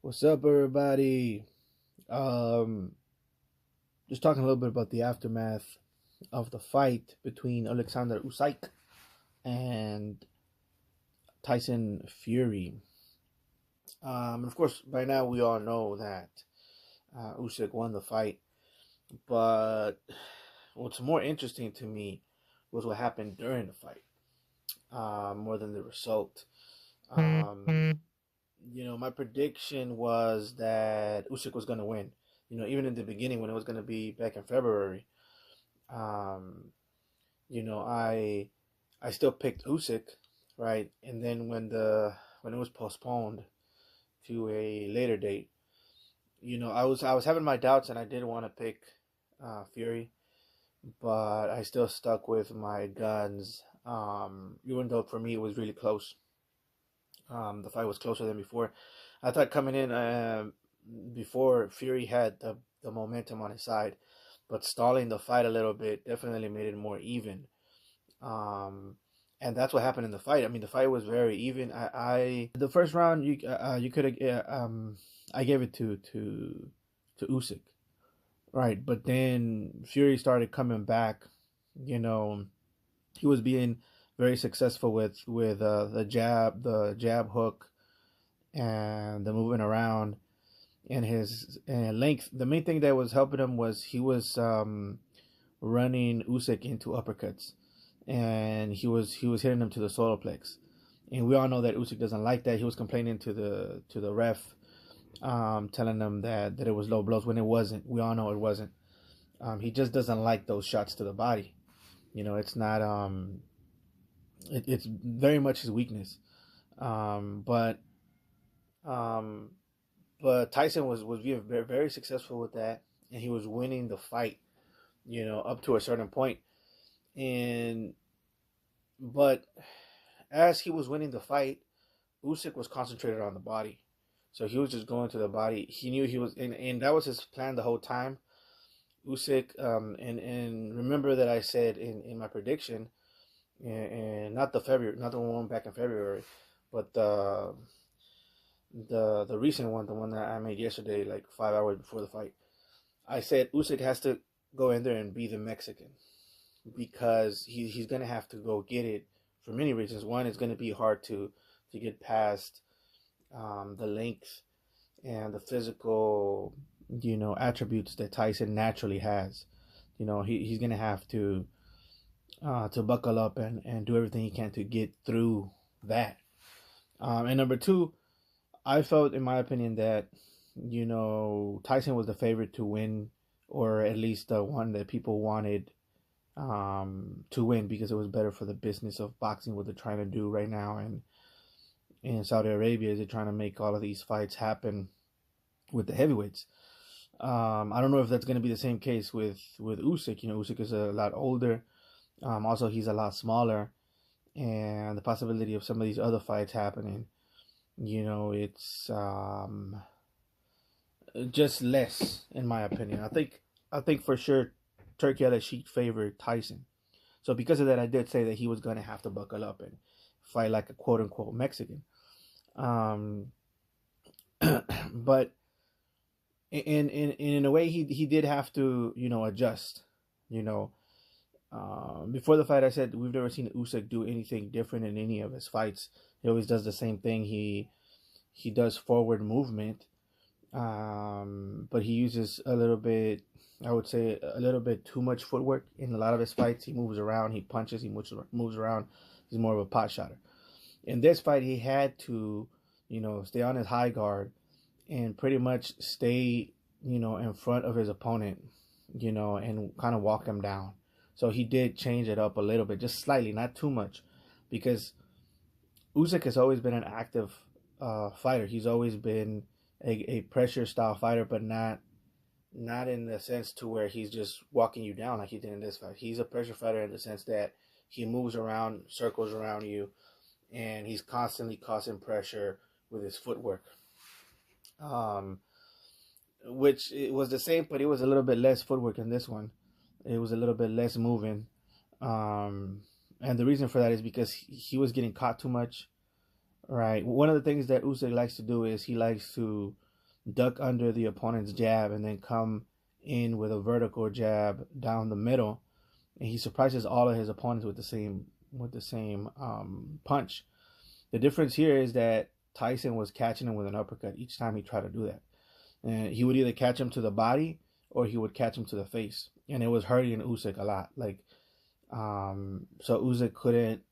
What's up, everybody? Um, just talking a little bit about the aftermath of the fight between Alexander Usyke and Tyson Fury. Of course, by now we all know that Usyk won the fight, but what's more interesting to me was what happened during the fight, more than the result. Um, my prediction was that Usyk was going to win. Even in the beginning when it was going to be back in February, um, I still picked Usyk, right? And then when it was postponed to a later date, I was having my doubts, and I did want to pick Fury, but I still stuck with my guns. Even though for me it was really close. The fight was closer than before. I thought coming in before Fury had the momentum on his side, but stalling the fight a little bit definitely made it more even. Um, and that's what happened in the fight. I mean, the fight was very even. The first round you could have I gave it to Usyk, right? But then Fury started coming back. You know, he was being very successful with the jab hook, and the moving around and his length. The main thing that was helping him was he was running Usyk into uppercuts, and he was hitting him to the solar plex. And we all know that Usyk doesn't like that. He was complaining to the ref, telling them that it was low blows when it wasn't. We all know it wasn't. He just doesn't like those shots to the body. It's not it's very much his weakness. Um, but um, but Tyson was being very, very successful with that, and he was winning the fight. Up to a certain point, and but as he was winning the fight, Usyk was concentrated on the body. So he was just going to the body. He knew he was, and that was his plan the whole time. Usyk, and remember that I said in my prediction, and not the one back in February, but the recent one, the one that I made yesterday, like 5 hours before the fight. I said Usyk has to go in there and be the Mexican, because he's gonna have to go get it for many reasons. One, it's gonna be hard to get past the length and the physical, attributes that Tyson naturally has. He's gonna have to buckle up and do everything he can to get through that. And number two, I felt, in my opinion, that Tyson was the favorite to win, or at least the one that people wanted to win, because it was better for the business of boxing, what they're trying to do right now. And in Saudi Arabia, is they're trying to make all of these fights happen with the heavyweights. I don't know if that's going to be the same case with Usyk. Usyk is a lot older. Also, he's a lot smaller, and the possibility of some of these other fights happening, it's just less, in my opinion. I think for sure Turkey had a sheet favored Tyson. So because of that, I did say that he was going to have to buckle up and fight like a quote unquote Mexican. Um, but in a way, he did have to adjust. You know, Before the fight, I said we've never seen Usyk do anything different in any of his fights. He always does the same thing. He does forward movement, but he uses a little bit. I would say a little bit too much footwork in a lot of his fights. He moves around, he punches, he moves around. He's more of a pot shotter. In this fight, he had to, stay on his high guard and pretty much stay, in front of his opponent, and kind of walk him down. So he did change it up a little bit, just slightly, not too much, because Usyk has always been an active fighter. He's always been a pressure style fighter, but not in the sense to where he's just walking you down like he did in this fight. He's a pressure fighter in the sense that he moves around, circles around you, and he's constantly causing pressure with his footwork. Um, which it was the same, but it was a little bit less footwork in this one. It was a little bit less moving. Um, and the reason for that is because he was getting caught too much. Right. One of the things that Usyk likes to do is he likes to duck under the opponent's jab, and then come in with a vertical jab down the middle, and he surprises all of his opponents with the same punch. The difference here is that Tyson was catching him with an uppercut each time he tried to do that, and he would either catch him to the body or he would catch him to the face, and it was hurting Usyk a lot. So Usyk couldn't,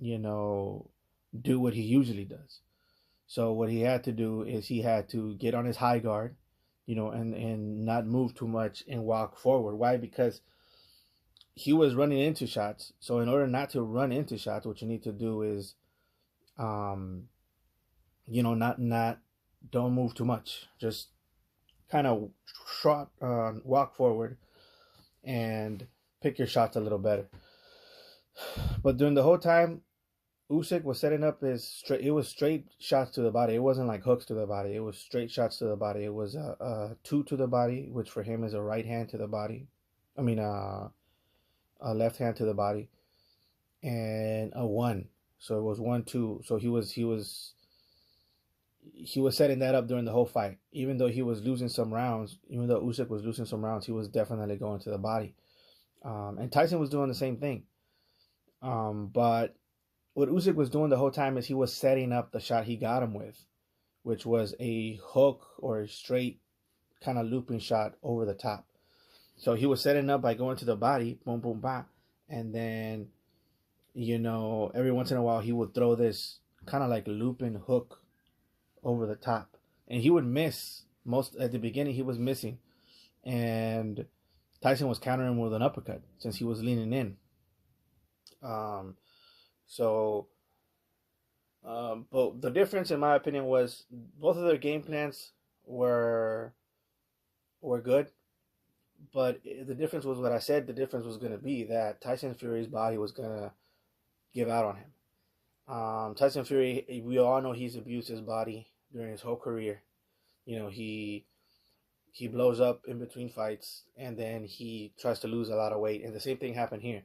do what he usually does. So what he had to do is he had to get on his high guard, and not move too much and walk forward. Why? Because he was running into shots. So in order not to run into shots, what you need to do is, not don't move too much. Just kind of walk forward and pick your shots a little better. But during the whole time, Usyk was setting up his straight. It was straight shots to the body. It wasn't like hooks to the body. It was straight shots to the body. It was a two to the body, which for him is a right hand to the body. I mean, a left hand to the body, and a one. So it was 1-2. So he was setting that up during the whole fight. Even though he was losing some rounds, even though Usyk was losing some rounds, he was definitely going to the body. And Tyson was doing the same thing. But what Usyk was doing the whole time is he was setting up the shot he got him with, which was a hook or a straight kind of looping shot over the top. So he was setting up by going to the body, boom, boom, bam. And then, every once in a while he would throw this kind of like looping hook over the top. And he would miss. At the beginning, he was missing. And Tyson was countering him with an uppercut since he was leaning in. But the difference, in my opinion, was both of their game plans were good. But the difference was what I said. The difference was going to be that Tyson Fury's body was going to give out on him. Tyson Fury, we all know he's abused his body during his whole career. He blows up in between fights, and then he tries to lose a lot of weight. And the same thing happened here.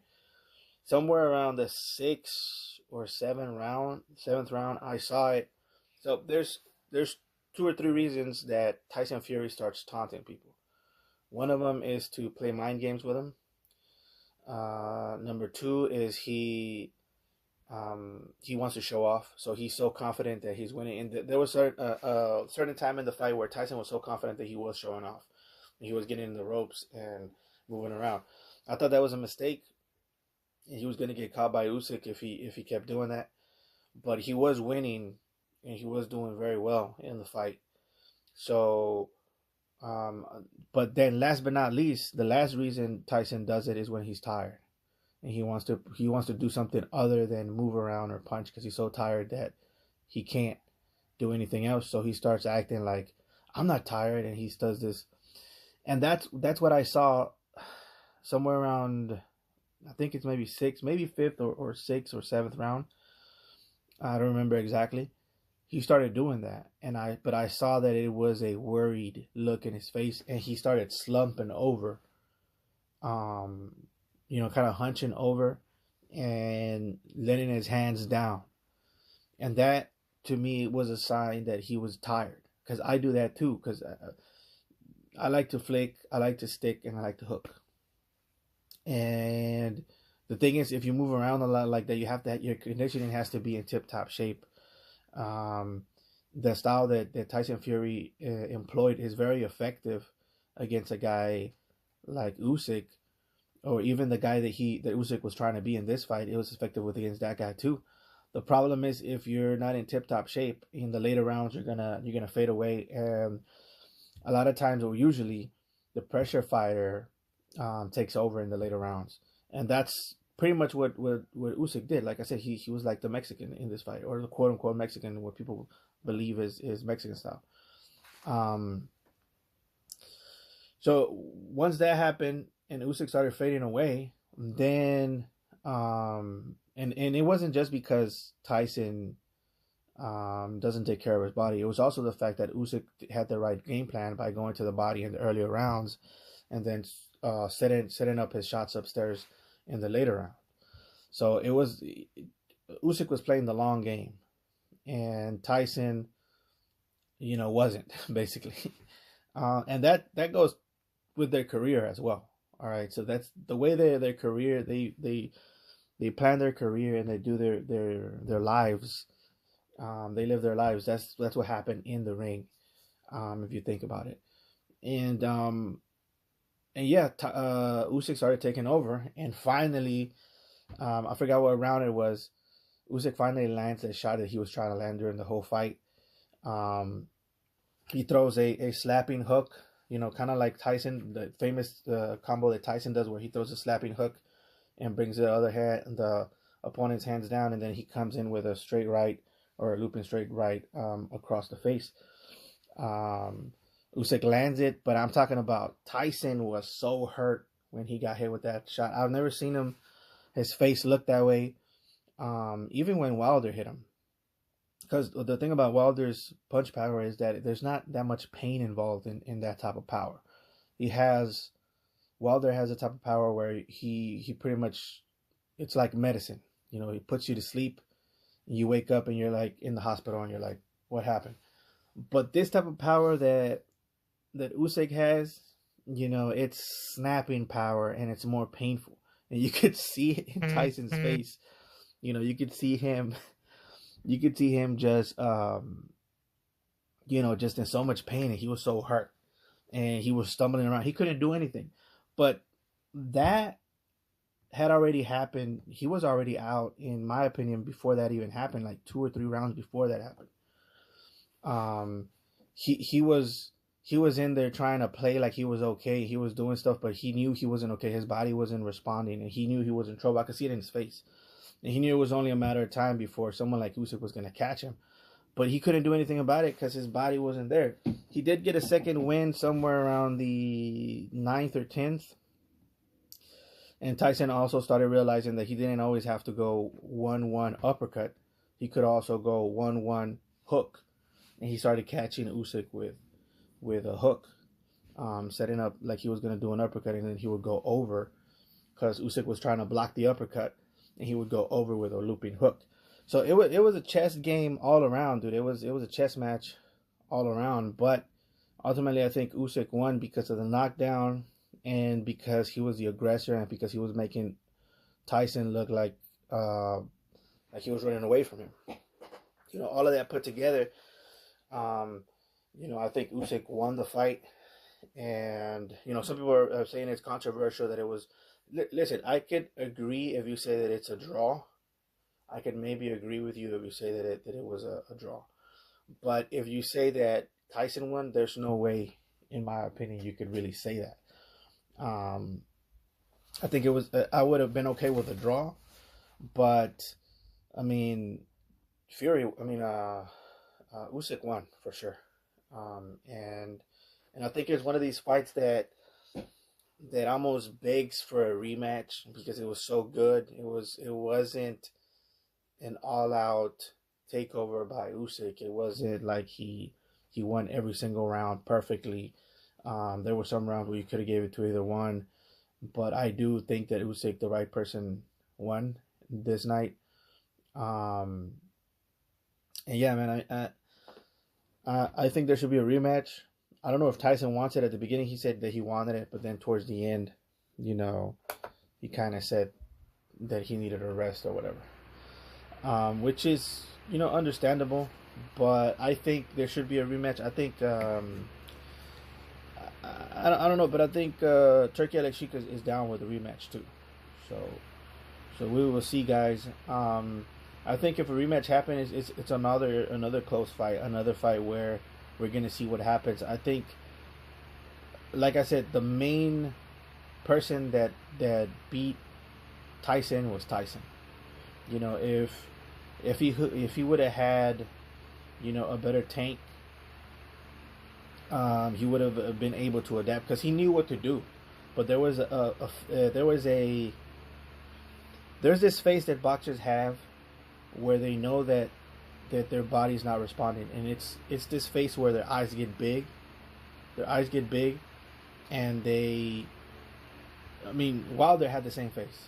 Somewhere around the 6th or 7th round, I saw it. So there's 2 or 3 reasons that Tyson Fury starts taunting people. One of them is to play mind games with him. Number 2 is he wants to show off. So he's so confident that he's winning. And there was a certain time in the fight where Tyson was so confident that he was showing off. He was getting in the ropes and moving around. I thought that was a mistake. He was going to get caught by Usyk if he kept doing that. But he was winning, and he was doing very well in the fight. So, but then last but not least, the last reason Tyson does it is when he's tired. And he wants to do something other than move around or punch because he's so tired that he can't do anything else. So he starts acting like, I'm not tired, and he does this. And that's what I saw somewhere around, I think it's maybe 5th or 6th or 7th round. I don't remember exactly. He started doing that, but I saw that it was a worried look in his face, and he started slumping over, kind of hunching over and letting his hands down. And that, to me, was a sign that he was tired, because I do that too, because I like to flick, I like to stick, and I like to hook. And the thing is, if you move around a lot like that, your conditioning has to be in tip-top shape. The style that Tyson Fury employed is very effective against a guy like Usyk, or even the guy that Usyk was trying to be in this fight. It was effective against that guy too. The problem is, if you're not in tip-top shape in the later rounds, you're gonna fade away, and a lot of times, or usually, the pressure fighter takes over in the later rounds, and that's pretty much what Usyk did. Like I said, he was like the Mexican in this fight, or the quote unquote Mexican, what people believe is Mexican style. So once that happened and Usyk started fading away, then and it wasn't just because Tyson doesn't take care of his body. It was also the fact that Usyk had the right game plan by going to the body in the earlier rounds, and then setting up his shots upstairs in the later round. So Usyk was playing the long game, and Tyson, wasn't basically. And that goes with their career as well. All right, so that's the way their career, they plan their career and they do their lives. They live their lives. That's what happened in the ring. If you think about it, and yeah, Usyk started taking over, and finally, I forgot what round it was. Usyk finally lands the shot that he was trying to land during the whole fight. Um, he throws a slapping hook, kind of like Tyson, the famous combo that Tyson does, where he throws a slapping hook and brings the opponent's hands down, and then he comes in with a straight right or a looping straight right across the face. Usyk lands it, but I'm talking about Tyson was so hurt when he got hit with that shot. I've never seen his face look that way, even when Wilder hit him. Because the thing about Wilder's punch power is that there's not that much pain involved in that type of power. Wilder has a type of power where he pretty much, it's like medicine. He puts you to sleep, and you wake up and you're like in the hospital and you're like, what happened? But this type of power that Usyk has, it's snapping power and it's more painful. And you could see it in Tyson's face. You could see him just just in so much pain, and he was so hurt and he was stumbling around. He couldn't do anything. But that had already happened. He was already out, in my opinion, before that even happened, like 2 or 3 rounds before that happened. He was in there trying to play like he was okay. He was doing stuff, but he knew he wasn't okay. His body wasn't responding, and he knew he was in trouble. I could see it in his face. And he knew it was only a matter of time before someone like Usyk was going to catch him. But he couldn't do anything about it because his body wasn't there. He did get a second win somewhere around the 9th or 10th. And Tyson also started realizing that he didn't always have to go 1-1 uppercut. He could also go 1-1 hook. And he started catching Usyk with a hook. Setting up like he was going to do an uppercut, and then he would go over because Usyk was trying to block the uppercut. And he would go over with a looping hook. So it was a chess game all around, dude. It was a chess match all around. But ultimately, I think Usyk won because of the knockdown and because he was the aggressor and because he was making Tyson look like he was running away from him. All of that put together, I think Usyk won the fight. And some people are saying it's controversial that it was. Listen, I could agree if you say that it's a draw. I could maybe agree with you if you say that it was a draw. But if you say that Tyson won, there's no way, in my opinion, you could really say that. I think it was. I would have been okay with a draw, but I mean, Usyk won for sure. And I think it's one of these fights that almost begs for a rematch because it was so good. It wasn't an all-out takeover by Usyk. It wasn't like he won every single round perfectly. There were some rounds where you could have gave it to either one, but I do think that Usyk, the right person, won this night. And yeah, man, I think there should be a rematch. I don't know if Tyson wants it. At the beginning, he said that he wanted it, but then towards the end, he kind of said that he needed a rest or whatever, which is, understandable. But I think there should be a rematch. I think, I don't know, but I think Turkey Alex is down with a rematch too. So we will see, guys. I think if a rematch happens, it's another close fight, another fight where we're going to see what happens. I think, like I said, the main person that beat Tyson was Tyson. If he would have had, a better tank, he would have been able to adapt because he knew what to do. But there's this phase that boxers have where they know that their body's not responding, and it's this face where their eyes get big, and Wilder had the same face.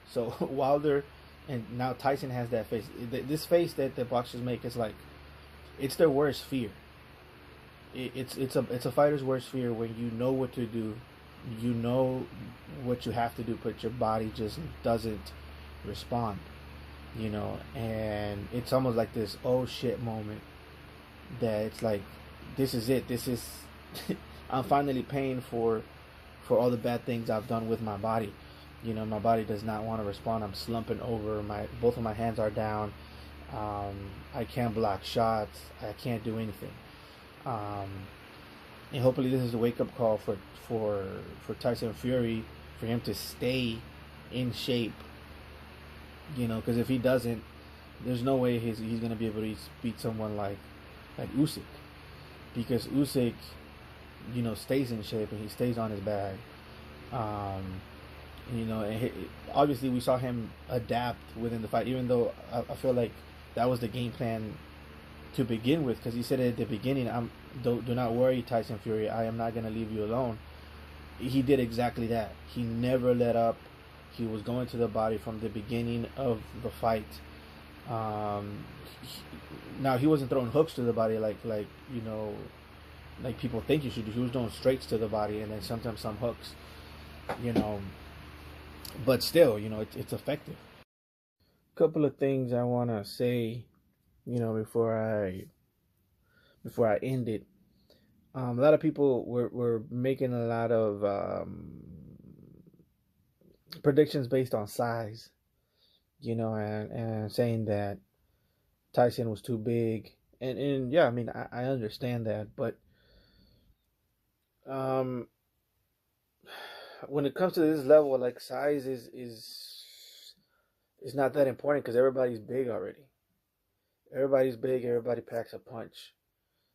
So Wilder and now Tyson has that face. This face that the boxers make is like, it's their worst fear. it's a fighter's worst fear when you know what to do, you know what you have to do, but your body just doesn't respond. And it's almost like this oh shit moment that it's like this is it. This is I'm finally paying for all the bad things I've done with my body. My body does not want to respond. I'm slumping over. My both of my hands are down. I can't block shots. I can't do anything. Um, and hopefully this is a wake up call for for Tyson Fury, for him to stay in shape. Because if he doesn't, there's no way he's gonna be able to beat someone like Usyk, because Usyk, stays in shape and he stays on his bag. Um, and obviously we saw him adapt within the fight, even though I feel like that was the game plan to begin with, because he said at the beginning, do not worry, Tyson Fury, I am not gonna leave you alone. He did exactly that. He never let up. He was going to the body from the beginning of the fight. Um, Now he wasn't throwing hooks to the body like people think you should do. He was throwing straights to the body and then sometimes some hooks. You know, but still, it's effective. Couple of things I want to say, before I end it. A lot of people were making a lot of predictions based on size, and saying that Tyson was too big. And yeah, I mean, I understand that. But um, when it comes to this level, like size is not that important because everybody's big already. Everybody's big. Everybody packs a punch.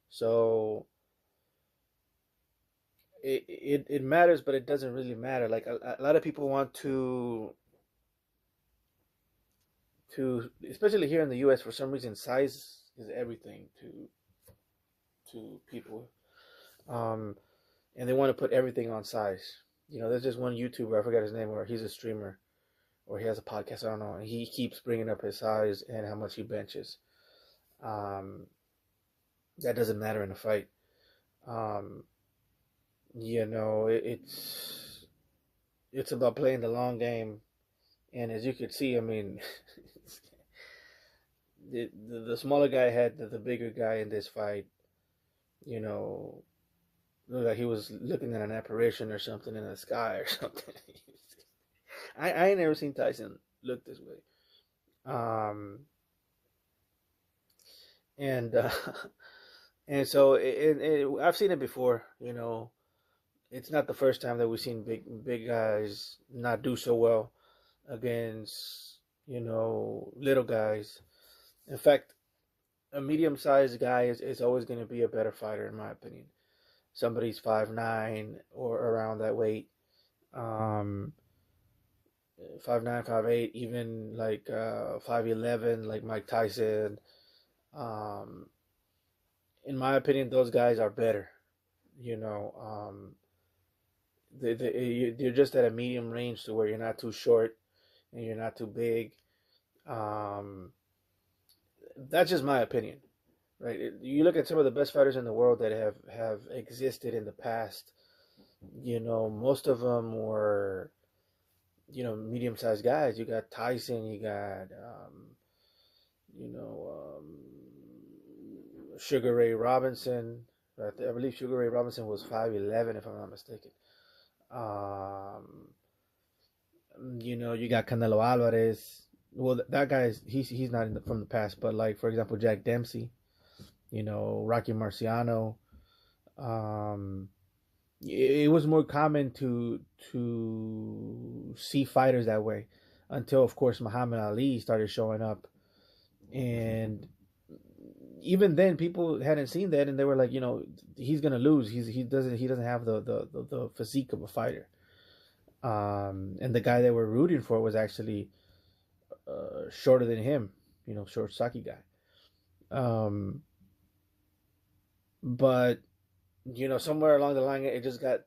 So it matters, but it doesn't really matter. Like a lot of people want to especially here in the U.S. for some reason size is everything to people, um, and they want to put everything on size. There's just one YouTuber, I forgot his name, or he's a streamer, or he has a podcast. I don't know. And he keeps bringing up his size and how much he benches. Um, that doesn't matter in a fight. Um, it's about playing the long game, and as you could see, I mean, the smaller guy had the bigger guy in this fight. You know, looked like he was looking at an apparition or something in the sky or something. I ain't never seen Tyson look this way. Um, and and so I've seen it before. It's not the first time that we've seen big guys not do so well against little guys. In fact, a medium sized guy is always going to be a better fighter in my opinion. Somebody's 5'9" or around that weight, um, 5'9", 5'8", even like 5'11", like Mike Tyson. Um, in my opinion, those guys are better. You know, you're just at a medium range to where you're not too short and you're not too big. Um, that's just my opinion, right? You look at some of the best fighters in the world that have existed in the past. Most of them were medium sized guys. You got Tyson, you got you know Sugar Ray Robinson. I believe Sugar Ray Robinson was 5'11", if I'm not mistaken. Um, you got Canelo Alvarez. Well, that guy he's not from the past, but like for example, Jack Dempsey. Rocky Marciano. Um, it was more common to see fighters that way until, of course, Muhammad Ali started showing up, and even then, people hadn't seen that, and they were like, he's gonna lose. He doesn't have the physique of a fighter. And the guy they were rooting for was actually shorter than him, short, stocky guy. Um, but somewhere along the line,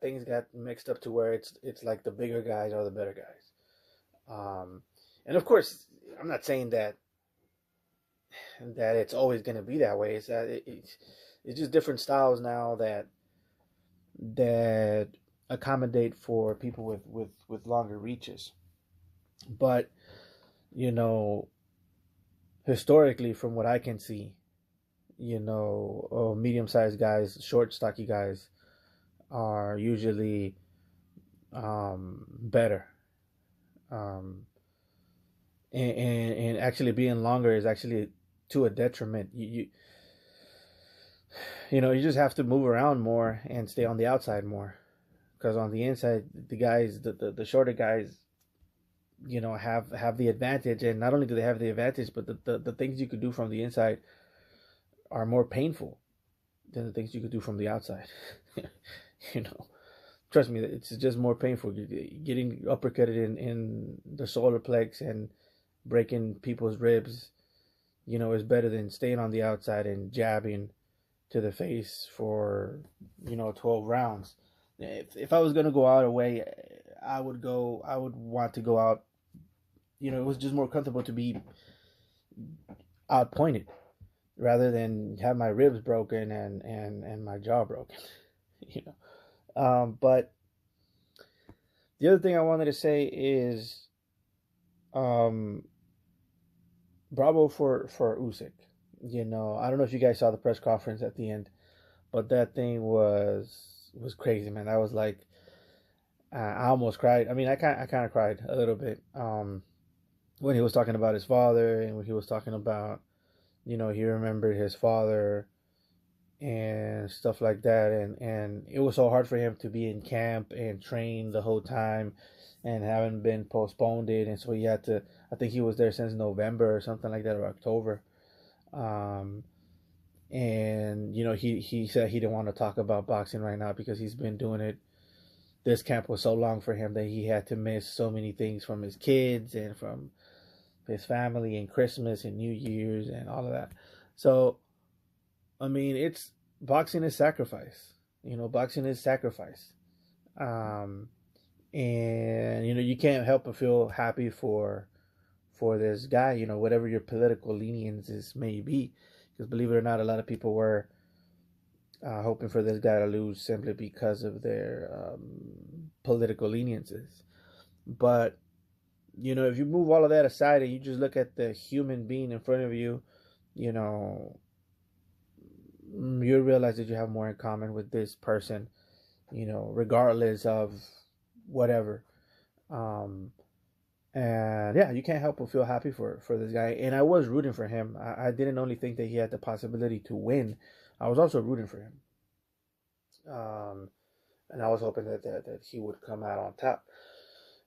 things got mixed up to where it's like the bigger guys are the better guys. And of course, I'm not saying that it's always going to be that way. It's it's just different styles now that accommodate for people with longer reaches. But you know, historically, from what I can see, medium-sized guys, short, stocky guys are usually better. Um, and actually being longer is actually to a detriment. You just have to move around more and stay on the outside more, because on the inside, the guys, the shorter guys, have the advantage, and not only do they have the advantage, but the things you could do from the inside are more painful than the things you could do from the outside. you know Trust me, it's just more painful. Getting uppercutted in the solar plex and breaking people's ribs, is better than staying on the outside and jabbing to the face for 12 rounds. If I was gonna go out away, I would go. I would want to go out. It was just more comfortable to be out pointed rather than have my ribs broken and my jaw broken. you but the other thing I wanted to say is, um, bravo for Usyk. I don't know if you guys saw the press conference at the end, but that thing was crazy, man. That was like, I almost cried. I mean, I kind of cried a little bit, when he was talking about his father, and when he was talking about, he remembered his father and stuff like that, and it was so hard for him to be in camp and train the whole time, and haven't been postponed it, and so he had to. I think he was there since November or something like that, or October. Um, and he said he didn't want to talk about boxing right now because he's been doing it. This camp was so long for him that he had to miss so many things from his kids and from his family and Christmas and New Year's and all of that. So, I mean, it's boxing is sacrifice. Boxing is sacrifice. Um, and you can't help but feel happy for this guy. Whatever your political leniences may be, because believe it or not, a lot of people were hoping for this guy to lose simply because of their political leniences. But if you move all of that aside and you just look at the human being in front of you, you know, you realize that you have more in common with this person, regardless of whatever. Um, and yeah, you can't help but feel happy for this guy. And I was rooting for him. I didn't only think that he had the possibility to win, I was also rooting for him. Um, and I was hoping that he would come out on top.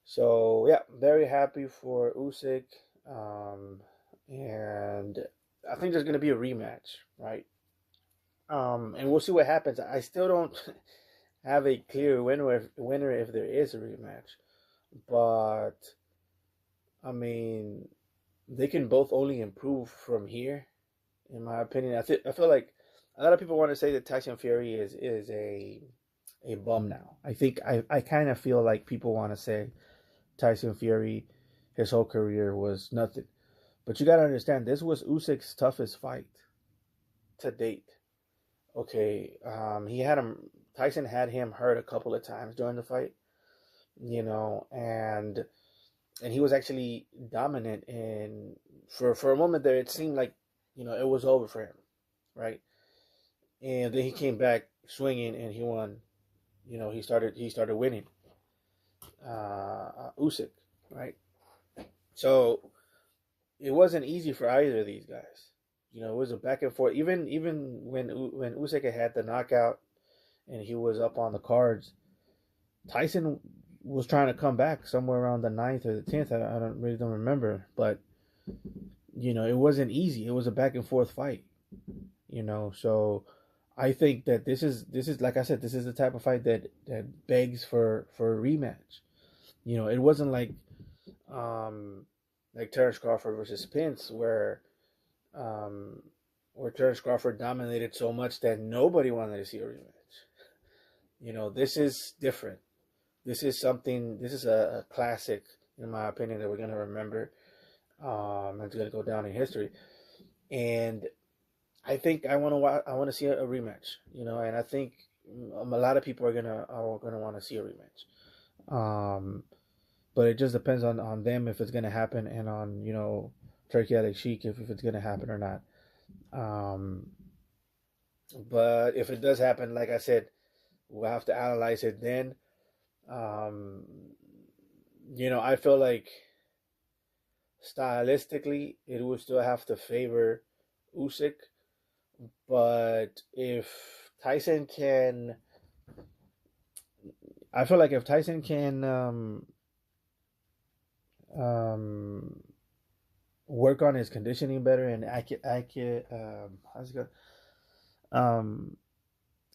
So yeah, very happy for Usyk. And I think there's gonna be a rematch, right? And we'll see what happens. I still don't have a clear winner if there is a rematch, but I mean, they can both only improve from here, in my opinion. I feel like a lot of people want to say that Tyson Fury is a bum now. I kind of feel like people want to say Tyson Fury, his whole career was nothing. But you got to understand, this was Usyk's toughest fight to date. Okay, Tyson had him hurt a couple of times during the fight, and he was actually dominant. And for a moment there, it seemed like it was over for him, right? And then he came back swinging, and he won. He started winning. Usyk, right? So it wasn't easy for either of these guys. It was a back and forth. Even when Usyk had the knockout and he was up on the cards, Tyson was trying to come back somewhere around the 9th or the 10th. I don't remember, but it wasn't easy. It was a back and forth fight. So I think that this is like I said, this is the type of fight that begs for a rematch. It wasn't like Terrence Crawford versus Spence, where Terrence Crawford dominated so much that nobody wanted to see a rematch. This is different. This is something. This is a classic, in my opinion, that we're gonna remember. It's gonna go down in history. And I think I want to see a rematch, and I think a lot of people are gonna want to see a rematch. Um, but it just depends on them if it's gonna happen, and on Turkey Alex Sheik if it's gonna happen or not. Um, but if it does happen, like I said, we'll have to analyze it then. Um, I feel like stylistically it would still have to favor Usyk, but if Tyson can, I feel like if Tyson can um, work on his conditioning better and accurate how's it go? Um,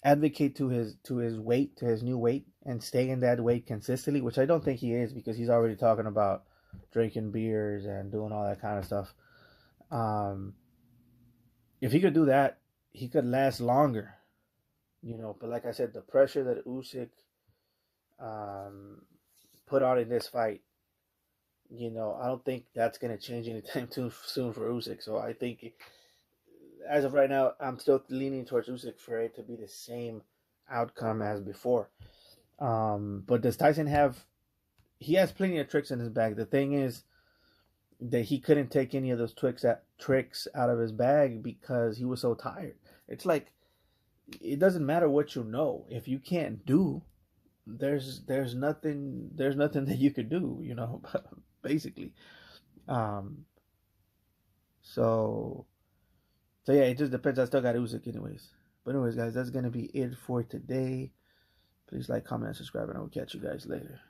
advocate to his weight, to his new weight, and stay in that weight consistently, which I don't think he is because he's already talking about drinking beers and doing all that kind of stuff. Um, if he could do that, he could last longer, But like I said, the pressure that Usyk um, put on in this fight, I don't think that's gonna change anytime too soon for Usyk. So I think, as of right now, I'm still leaning towards Usyk for it to be the same outcome as before. But does Tyson have? He has plenty of tricks in his bag. The thing is that he couldn't take any of those tricks out of his bag because he was so tired. It's like it doesn't matter what you know if you can't do. There's nothing that you could do. Basically. Um. So yeah, it just depends. I still got Usyk anyways. But anyways, guys, that's gonna be it for today. Please like, comment, and subscribe, and I will catch you guys later.